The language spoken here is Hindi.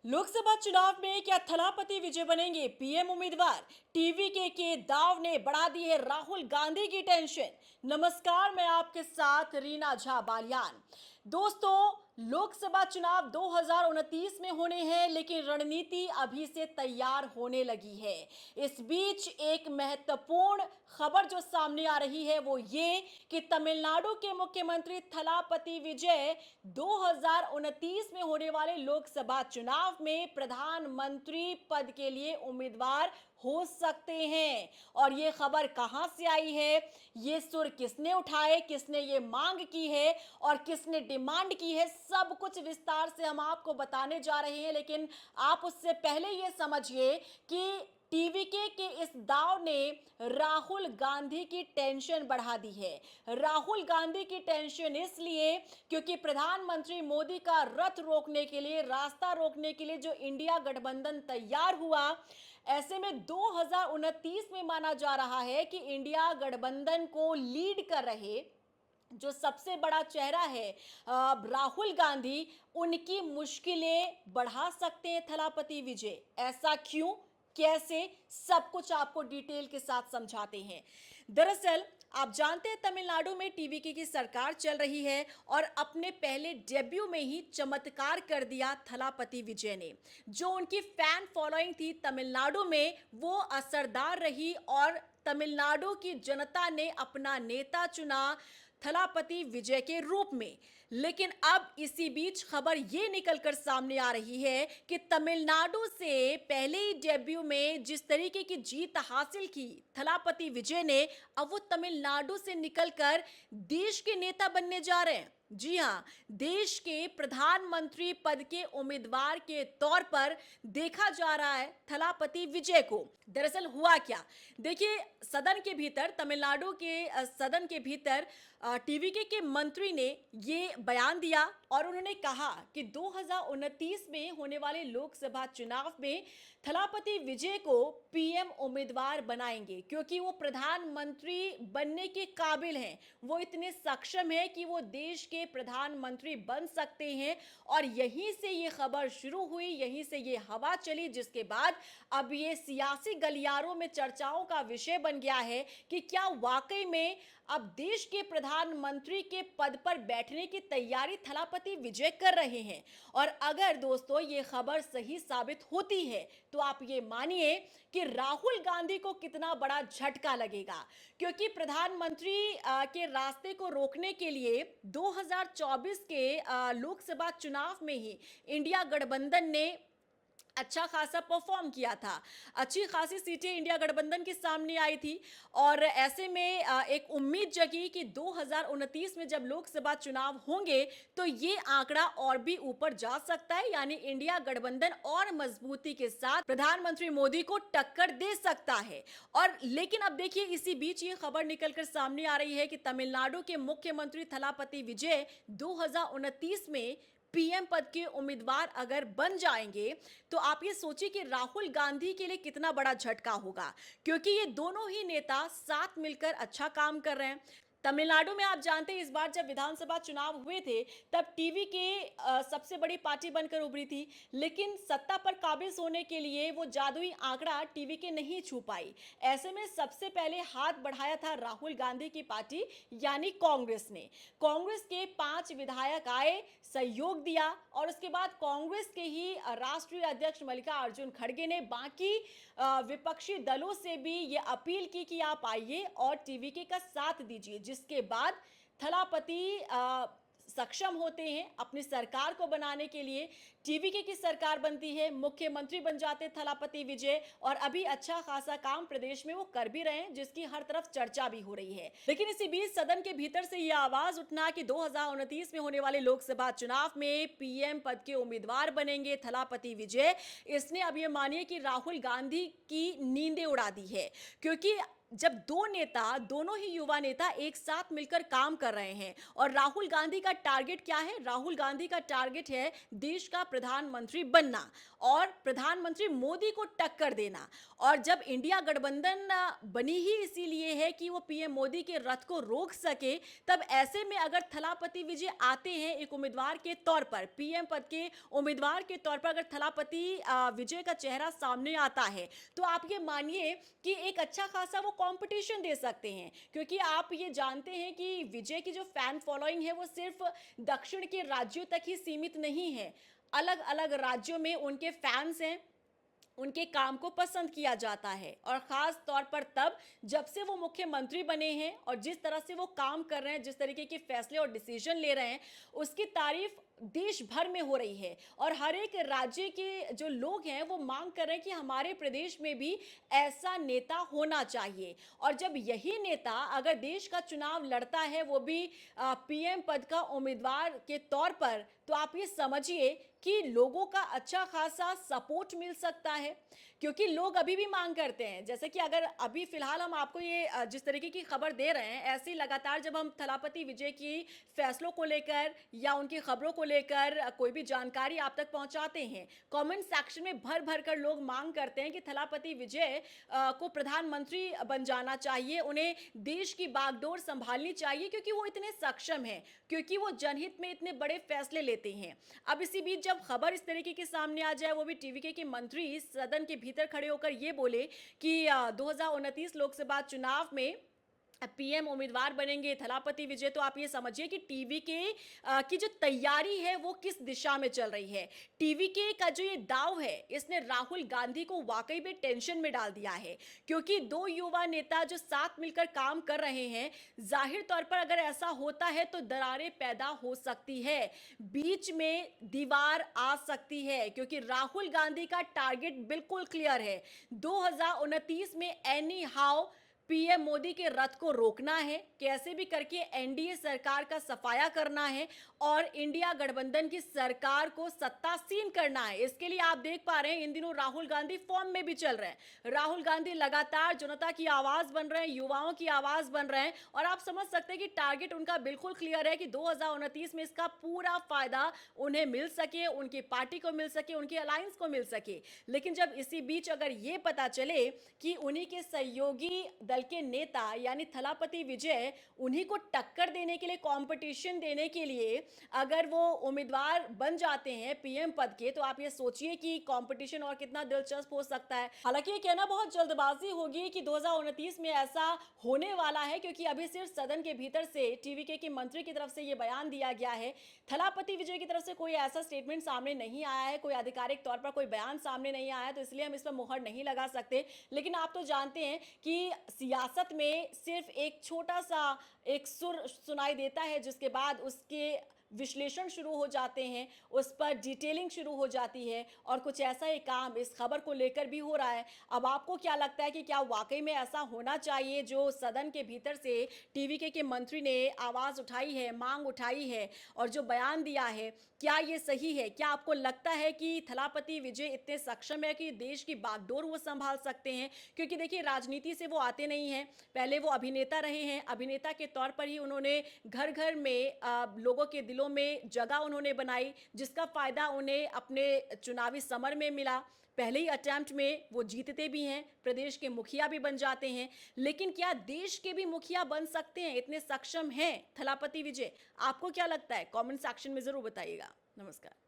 लोकसभा चुनाव में क्या थलापति विजय बनेंगे पीएम उम्मीदवार? टीवीके के दाव ने बढ़ा दी है राहुल गांधी की टेंशन। नमस्कार, मैं आपके साथ रीना झा बालियान। दोस्तों, लोकसभा चुनाव 2029 में होने हैं, लेकिन रणनीति अभी से तैयार होने लगी है। इस बीच एक महत्वपूर्ण खबर जो सामने आ रही है वो ये कि तमिलनाडु के मुख्यमंत्री थलापति विजय 2029 में होने वाले लोकसभा चुनाव में प्रधानमंत्री पद के लिए उम्मीदवार हो सकते हैं। और ये खबर कहां से आई है, ये सुर किसने उठाए, किसने ये मांग की है और किसने डिमांड की है, सब कुछ विस्तार से हम आपको बताने जा रहे हैं। लेकिन आप उससे पहले ये समझिए कि टीवीके के इस दाव ने राहुल गांधी की टेंशन बढ़ा दी है। राहुल गांधी की टेंशन इसलिए क्योंकि प्रधानमंत्री मोदी का रथ रोकने के लिए, रास्ता रोकने के लिए जो इंडिया गठबंधन तैयार हुआ, ऐसे में 2029 में माना जा रहा है कि इंडिया गठबंधन को लीड कर रहे जो सबसे बड़ा चेहरा है राहुल गांधी, उनकी मुश्किलें बढ़ा सकते हैं थलापति विजय। ऐसा क्यों, कैसे, सब कुछ आपको डिटेल के साथ समझाते हैं। दरअसल आप जानते हैं तमिलनाडु में टीवीके की सरकार चल रही है और अपने पहले डेब्यू में ही चमत्कार कर दिया थलापति विजय ने। जो उनकी फैन फॉलोइंग थी तमिलनाडु में वो असरदार रही और तमिलनाडु की जनता ने अपना नेता चुना थलापति विजय के रूप में। लेकिन अब इसी बीच खबर ये निकलकर सामने आ रही है कि तमिलनाडु से पहले ही डेब्यू में जिस तरीके की जीत हासिल की थलापति विजय ने, अब वो तमिलनाडु से निकलकर देश के नेता बनने जा रहे हैं। जी हां, देश के प्रधानमंत्री पद के उम्मीदवार के तौर पर देखा जा रहा है थलापति विजय को। दरअसल हुआ क्या, देखिए, सदन के भीतर, तमिलनाडु के सदन के भीतर टीवीके के मंत्री ने ये बयान दिया और उन्होंने कहा कि 2029 में होने वाले लोकसभा चुनाव में थलापति विजय को पीएम उम्मीदवार बनाएंगे क्योंकि वो प्रधानमंत्री बनने के काबिल हैं। वो इतने सक्षम हैं कि वो देश के प्रधानमंत्री बन सकते हैं। और यहीं से ये खबर शुरू हुई, यहीं से ये हवा चली, जिसके बाद अब ये सियासी गलियारों में चर्चाओं का विषय बन गया है कि क्या वाकई में अब देश के प्रधानमंत्री के पद पर बैठने की तैयारी थलापति विजय कर रहे हैं। और अगर दोस्तों ये खबर सही साबित होती है तो आप ये मानिए कि राहुल गांधी को कितना बड़ा झटका लगेगा, क्योंकि प्रधानमंत्री के रास्ते को रोकने के लिए 2024 के लोकसभा चुनाव में ही इंडिया गठबंधन ने अच्छा खासा परफॉर्म किया था। अच्छी खासी सीटें इंडिया गठबंधन के सामने आई थी और ऐसे में एक उम्मीद जगी कि 2029 में जब लोकसभा चुनाव होंगे तो ये आंकड़ा और भी ऊपर जा सकता है, यानी इंडिया गठबंधन और मजबूती के साथ प्रधानमंत्री मोदी को टक्कर दे सकता है। और लेकिन अब देखिए, इसी बीच ये खबर निकलकर सामने आ रही है कि तमिलनाडु के मुख्यमंत्री थलापति विजय 2029 में पीएम पद के उम्मीदवार अगर बन जाएंगे तो आप ये सोचिए कि राहुल गांधी के लिए कितना बड़ा झटका होगा, क्योंकि ये दोनों ही नेता साथ मिलकर अच्छा काम कर रहे हैं। तमिलनाडु में आप जानते हैं इस बार जब विधानसभा चुनाव हुए थे तब टीवी के सबसे बड़ी पार्टी बनकर उभरी थी, लेकिन सत्ता पर काबिज होने के लिए वो जादुई आंकड़ा टीवी के नहीं छू पाई। ऐसे में सबसे पहले हाथ बढ़ाया था राहुल गांधी की पार्टी यानी कांग्रेस ने। कांग्रेस के 5 विधायक आए, सहयोग दिया और उसके बाद कांग्रेस के ही राष्ट्रीय अध्यक्ष मल्लिकार्जुन खड़गे ने बाकी विपक्षी दलों से भी ये अपील की कि आप आइए और टीवीके का साथ दीजिए, जिसके बाद थलापति सक्षम होते हैं अपनी सरकार को बनाने के लिए। टीवीके की सरकार बनती है, मुख्यमंत्री बन जाते थलापति विजय और अभी अच्छा खासा काम प्रदेश में वो कर भी रहे हैं, जिसकी हर तरफ चर्चा भी हो रही है। लेकिन इसी बीच सदन के भीतर से ये आवाज उठना कि 2029 में होने वाले लोकसभा चुनाव में पीएम पद के उम्मीदवार बनेंगे थलापति विजय, इसने अब ये मानिए कि राहुल गांधी की नींदें उड़ा दी है। क्योंकि जब दो नेता, दोनों ही युवा नेता एक साथ मिलकर काम कर रहे हैं और राहुल गांधी का टारगेट क्या है? राहुल गांधी का टारगेट है देश का प्रधानमंत्री बनना और प्रधानमंत्री मोदी को टक्कर देना। और जब इंडिया गठबंधन बनी ही इसीलिए है कि वो पीएम मोदी के रथ को रोक सके, तब ऐसे में अगर थलापति विजय आते हैं एक उम्मीदवार के तौर पर, पीएम पद के उम्मीदवार के तौर पर, अगर थलापति विजय का चेहरा सामने आता है, तो आप ये मानिए कि एक अच्छा खासा वो कंपटीशन दे सकते हैं। क्योंकि आप ये जानते हैं कि विजय की जो फैन फॉलोइंग है वो सिर्फ दक्षिण के राज्यों तक ही सीमित नहीं है, अलग अलग राज्यों में उनके फैंस हैं, उनके काम को पसंद किया जाता है। और ख़ास तौर पर तब जब से वो मुख्यमंत्री बने हैं और जिस तरह से वो काम कर रहे हैं, जिस तरीके के फैसले और डिसीजन ले रहे हैं, उसकी तारीफ देश भर में हो रही है। और हर एक राज्य के जो लोग हैं वो मांग कर रहे हैं कि हमारे प्रदेश में भी ऐसा नेता होना चाहिए। और जब यही नेता अगर देश का चुनाव लड़ता है, वो भी पीएम पद का उम्मीदवार के तौर पर, तो आप ये समझिए कि लोगों का अच्छा खासा सपोर्ट मिल सकता है। क्योंकि लोग अभी भी मांग करते हैं, जैसे कि अगर अभी फिलहाल हम आपको ये जिस तरीके की खबर दे रहे हैं, ऐसी लगातार जब हम थलापति विजय की फैसलों को लेकर या उनकी खबरों को लेकर कोई भी जानकारी आप तक पहुंचाते हैं, कमेंट सेक्शन में भर भर कर लोग मांग करते हैं कि थलापति विजय को प्रधानमंत्री बन जाना चाहिए, उन्हें देश की बागडोर संभालनी चाहिए, क्योंकि वो इतने सक्षम हैं, क्योंकि वो जनहित में इतने बड़े फैसले लेते हैं। अब इसी बीच जब खबर इस तरीके के सामने आ जाए, वो भी टीवीके के मंत्री सदन के भीतर खड़े होकर ये बोले कि 2029 लोकसभा चुनाव में पीएम उम्मीदवार बनेंगे थलापति विजय, तो आप ये समझिए कि टीवीके की जो तैयारी है वो किस दिशा में चल रही है। टीवीके का जो ये दाव है, इसने राहुल गांधी को वाकई में टेंशन में डाल दिया है। क्योंकि दो युवा नेता जो साथ मिलकर काम कर रहे हैं, जाहिर तौर पर अगर ऐसा होता है तो दरारें पैदा हो सकती है, बीच में दीवार आ सकती है। क्योंकि राहुल गांधी का टारगेट बिल्कुल क्लियर है, 2029 में एनी हाउ पीएम मोदी के रथ को रोकना है, कैसे भी करके एनडीए सरकार का सफाया करना है और इंडिया गठबंधन की सरकार को सत्तासीन करना है। इसके लिए आप देख पा रहे हैं इन दिनों राहुल गांधी फॉर्म में भी चल रहे हैं। राहुल गांधी लगातार जनता की आवाज बन रहे हैं, युवाओं की आवाज बन रहे हैं। और आप समझ सकते हैं कि टारगेट उनका बिल्कुल क्लियर है कि 2029 में इसका पूरा फायदा उन्हें मिल सके, उनकी पार्टी को मिल सके, उनकी अलायंस को मिल सके। लेकिन जब इसी बीच अगर ये पता चले कि उन्हीं के सहयोगी दल के नेता यानी थलापति विजय उन्हीं को टक्कर देने के लिए, कंपटीशन देने के लिए अगर वो उम्मीदवार बन जाते हैं पीएम पद के, तो आप ये सोचिए कि कंपटीशन और कितना दिलचस्प हो सकता है। हालांकि ये कहना बहुत जल्दबाजी होगी कि 2029 में ऐसा होने वाला है, क्योंकि अभी सिर्फ सदन के भीतर से टीवीके के मंत्री की तरफ से ये बयान दिया गया है। थलापति विजय की तरफ से कोई ऐसा स्टेटमेंट सामने नहीं आया है, कोई आधिकारिक तौर पर कोई बयान सामने नहीं आया है, तो इसलिए हम इस पर मुहर नहीं लगा सकते। लेकिन आप तो जानते हैं कि सियासत में सिर्फ एक छोटा सा एक सुर सुनाई देता है, जिसके बाद उसके विश्लेषण शुरू हो जाते हैं, उस पर डिटेलिंग शुरू हो जाती है और कुछ ऐसा ही काम इस खबर को लेकर भी हो रहा है। अब आपको क्या लगता है कि क्या वाकई में ऐसा होना चाहिए जो सदन के भीतर से टीवीके के मंत्री ने आवाज़ उठाई है, मांग उठाई है और जो बयान दिया है, क्या ये सही है? क्या आपको लगता है कि थलापति विजय इतने सक्षम है कि देश की बागडोर वो संभाल सकते हैं? क्योंकि देखिए राजनीति से वो आते नहीं हैं, पहले वो अभिनेता रहे हैं, अभिनेता के तौर पर ही उन्होंने घर घर में लोगों के दिलों में जगह उन्होंने बनाई, जिसका फायदा उन्हें अपने चुनावी समर में मिला। पहले ही अटेम्प्ट में वो जीतते भी हैं, प्रदेश के मुखिया भी बन जाते हैं। लेकिन क्या देश के भी मुखिया बन सकते हैं? इतने सक्षम हैं थलापति विजय? आपको क्या लगता है? कमेंट सेक्शन में जरूर बताइएगा। नमस्कार।